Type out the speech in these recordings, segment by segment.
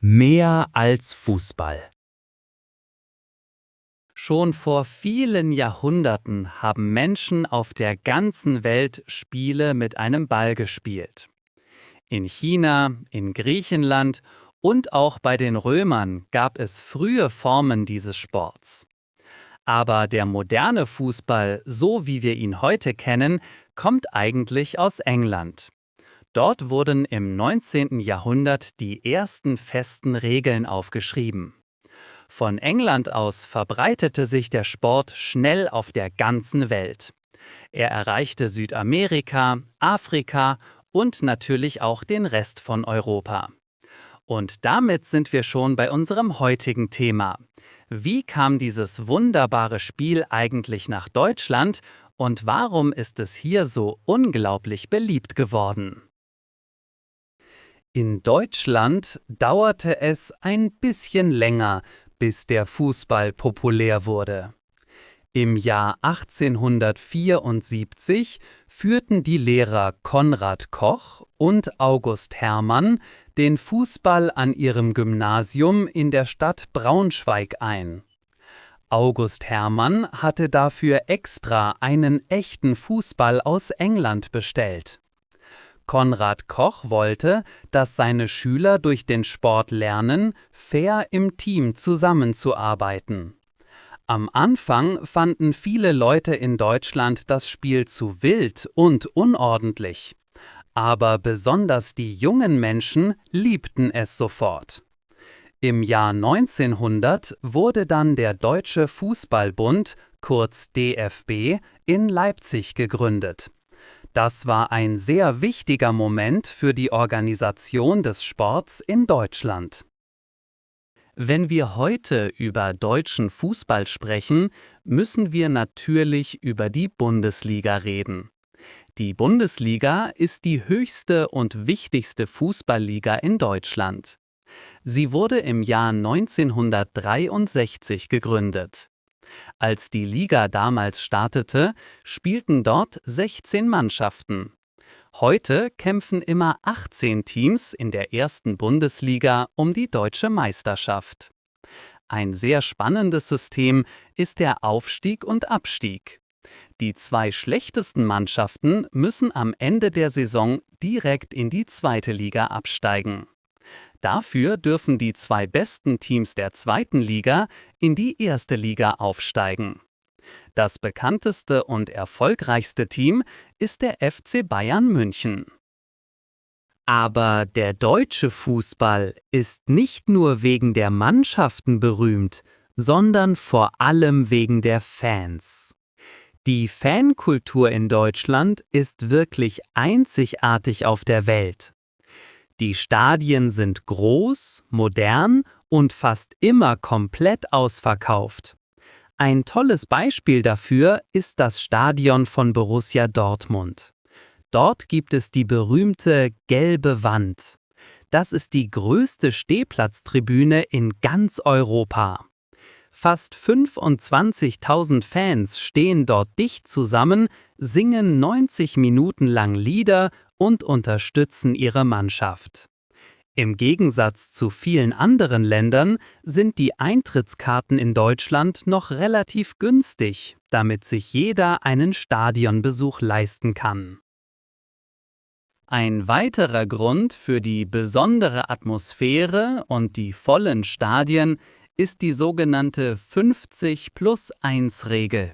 Mehr als Fußball. Schon vor vielen Jahrhunderten haben Menschen auf der ganzen Welt Spiele mit einem Ball gespielt. In China, in Griechenland und auch bei den Römern gab es frühe Formen dieses Sports. Aber der moderne Fußball, so wie wir ihn heute kennen, kommt eigentlich aus England. Dort wurden im 19. Jahrhundert die ersten festen Regeln aufgeschrieben. Von England aus verbreitete sich der Sport schnell auf der ganzen Welt. Er erreichte Südamerika, Afrika und natürlich auch den Rest von Europa. Und damit sind wir schon bei unserem heutigen Thema. Wie kam dieses wunderbare Spiel eigentlich nach Deutschland und warum ist es hier so unglaublich beliebt geworden? In Deutschland dauerte es ein bisschen länger, bis der Fußball populär wurde. Im Jahr 1874 führten die Lehrer Konrad Koch und August Hermann den Fußball an ihrem Gymnasium in der Stadt Braunschweig ein. August Hermann hatte dafür extra einen echten Fußball aus England bestellt. Konrad Koch wollte, dass seine Schüler durch den Sport lernen, fair im Team zusammenzuarbeiten. Am Anfang fanden viele Leute in Deutschland das Spiel zu wild und unordentlich. Aber besonders die jungen Menschen liebten es sofort. Im Jahr 1900 wurde dann der Deutsche Fußballbund, kurz DFB, in Leipzig gegründet. Das war ein sehr wichtiger Moment für die Organisation des Sports in Deutschland. Wenn wir heute über deutschen Fußball sprechen, müssen wir natürlich über die Bundesliga reden. Die Bundesliga ist die höchste und wichtigste Fußballliga in Deutschland. Sie wurde im Jahr 1963 gegründet. Als die Liga damals startete, spielten dort 16 Mannschaften. Heute kämpfen immer 18 Teams in der ersten Bundesliga um die deutsche Meisterschaft. Ein sehr spannendes System ist der Aufstieg und Abstieg. Die 2 schlechtesten Mannschaften müssen am Ende der Saison direkt in die zweite Liga absteigen. Dafür dürfen die 2 besten Teams der zweiten Liga in die erste Liga aufsteigen. Das bekannteste und erfolgreichste Team ist der FC Bayern München. Aber der deutsche Fußball ist nicht nur wegen der Mannschaften berühmt, sondern vor allem wegen der Fans. Die Fankultur in Deutschland ist wirklich einzigartig auf der Welt. Die Stadien sind groß, modern und fast immer komplett ausverkauft. Ein tolles Beispiel dafür ist das Stadion von Borussia Dortmund. Dort gibt es die berühmte gelbe Wand. Das ist die größte Stehplatztribüne in ganz Europa. Fast 25.000 Fans stehen dort dicht zusammen, singen 90 Minuten lang Lieder und unterstützen ihre Mannschaft. Im Gegensatz zu vielen anderen Ländern sind die Eintrittskarten in Deutschland noch relativ günstig, damit sich jeder einen Stadionbesuch leisten kann. Ein weiterer Grund für die besondere Atmosphäre und die vollen Stadien ist die sogenannte 50+1-Regel.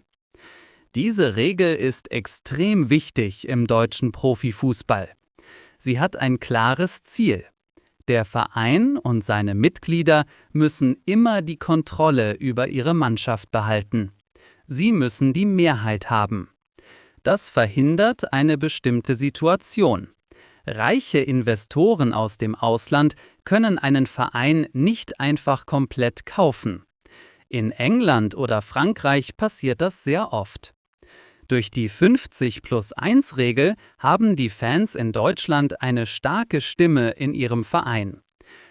Diese Regel ist extrem wichtig im deutschen Profifußball. Sie hat ein klares Ziel. Der Verein und seine Mitglieder müssen immer die Kontrolle über ihre Mannschaft behalten. Sie müssen die Mehrheit haben. Das verhindert eine bestimmte Situation. Reiche Investoren aus dem Ausland können einen Verein nicht einfach komplett kaufen. In England oder Frankreich passiert das sehr oft. Durch die 50+1-Regel haben die Fans in Deutschland eine starke Stimme in ihrem Verein.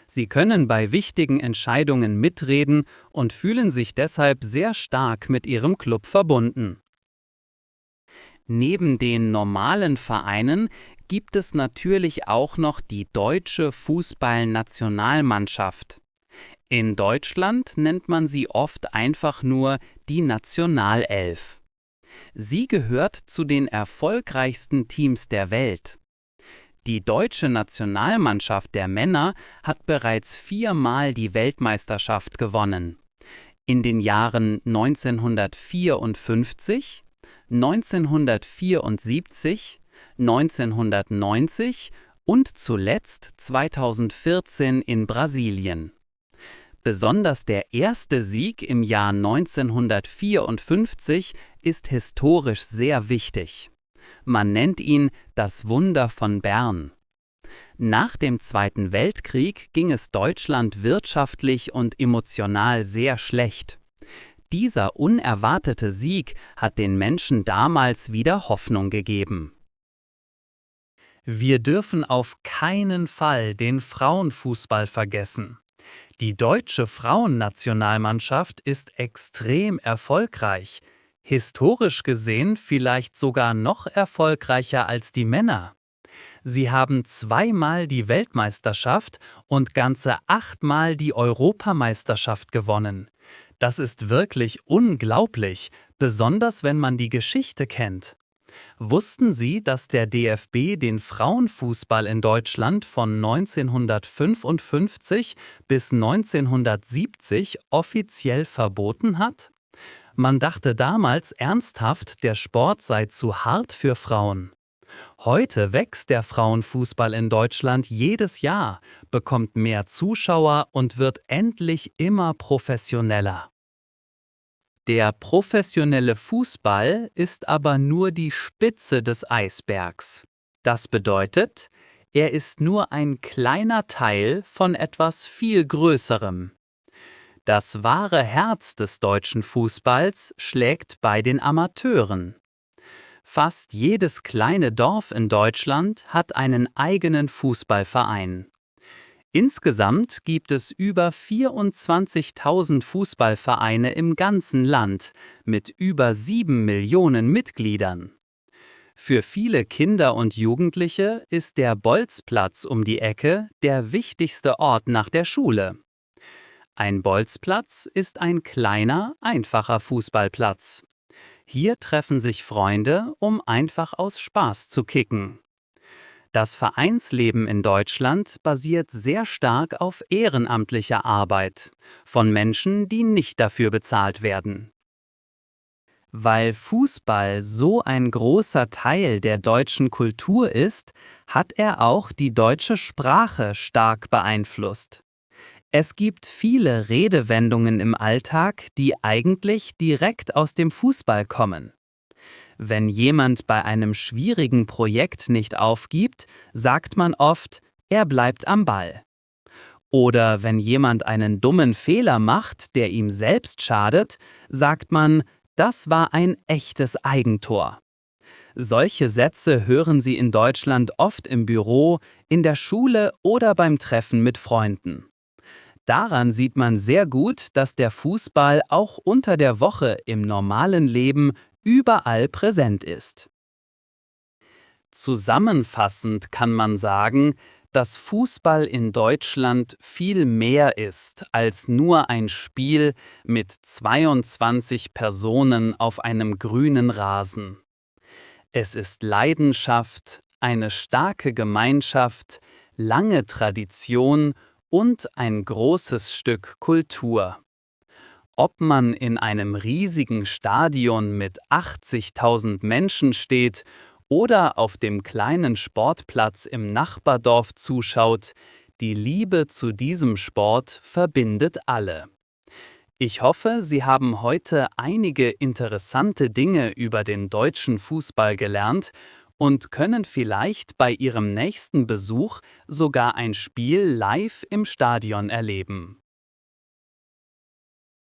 Sie können bei wichtigen Entscheidungen mitreden und fühlen sich deshalb sehr stark mit ihrem Club verbunden. Neben den normalen Vereinen gibt es natürlich auch noch die deutsche Fußballnationalmannschaft. In Deutschland nennt man sie oft einfach nur die Nationalelf. Sie gehört zu den erfolgreichsten Teams der Welt. Die deutsche Nationalmannschaft der Männer hat bereits 4-mal die Weltmeisterschaft gewonnen. In den Jahren 1954, 1974, 1990 und zuletzt 2014 in Brasilien. Besonders der erste Sieg im Jahr 1954 ist historisch sehr wichtig. Man nennt ihn das Wunder von Bern. Nach dem Zweiten Weltkrieg ging es Deutschland wirtschaftlich und emotional sehr schlecht. Dieser unerwartete Sieg hat den Menschen damals wieder Hoffnung gegeben. Wir dürfen auf keinen Fall den Frauenfußball vergessen. Die deutsche Frauennationalmannschaft ist extrem erfolgreich, historisch gesehen vielleicht sogar noch erfolgreicher als die Männer. Sie haben 2-mal die Weltmeisterschaft und ganze 8-mal die Europameisterschaft gewonnen. Das ist wirklich unglaublich, besonders wenn man die Geschichte kennt. Wussten Sie, dass der DFB den Frauenfußball in Deutschland von 1955 bis 1970 offiziell verboten hat? Man dachte damals ernsthaft, der Sport sei zu hart für Frauen. Heute wächst der Frauenfußball in Deutschland jedes Jahr, bekommt mehr Zuschauer und wird endlich immer professioneller. Der professionelle Fußball ist aber nur die Spitze des Eisbergs. Das bedeutet, er ist nur ein kleiner Teil von etwas viel Größerem. Das wahre Herz des deutschen Fußballs schlägt bei den Amateuren. Fast jedes kleine Dorf in Deutschland hat einen eigenen Fußballverein. Insgesamt gibt es über 24.000 Fußballvereine im ganzen Land mit über 7 Millionen Mitgliedern. Für viele Kinder und Jugendliche ist der Bolzplatz um die Ecke der wichtigste Ort nach der Schule. Ein Bolzplatz ist ein kleiner, einfacher Fußballplatz. Hier treffen sich Freunde, um einfach aus Spaß zu kicken. Das Vereinsleben in Deutschland basiert sehr stark auf ehrenamtlicher Arbeit von Menschen, die nicht dafür bezahlt werden. Weil Fußball so ein großer Teil der deutschen Kultur ist, hat er auch die deutsche Sprache stark beeinflusst. Es gibt viele Redewendungen im Alltag, die eigentlich direkt aus dem Fußball kommen. Wenn jemand bei einem schwierigen Projekt nicht aufgibt, sagt man oft, er bleibt am Ball. Oder wenn jemand einen dummen Fehler macht, der ihm selbst schadet, sagt man, das war ein echtes Eigentor. Solche Sätze hören Sie in Deutschland oft im Büro, in der Schule oder beim Treffen mit Freunden. Daran sieht man sehr gut, dass der Fußball auch unter der Woche im normalen Leben überall präsent ist. Zusammenfassend kann man sagen, dass Fußball in Deutschland viel mehr ist als nur ein Spiel mit 22 Personen auf einem grünen Rasen. Es ist Leidenschaft, eine starke Gemeinschaft, lange Tradition und ein großes Stück Kultur. Ob man in einem riesigen Stadion mit 80.000 Menschen steht oder auf dem kleinen Sportplatz im Nachbardorf zuschaut, die Liebe zu diesem Sport verbindet alle. Ich hoffe, Sie haben heute einige interessante Dinge über den deutschen Fußball gelernt und können vielleicht bei Ihrem nächsten Besuch sogar ein Spiel live im Stadion erleben.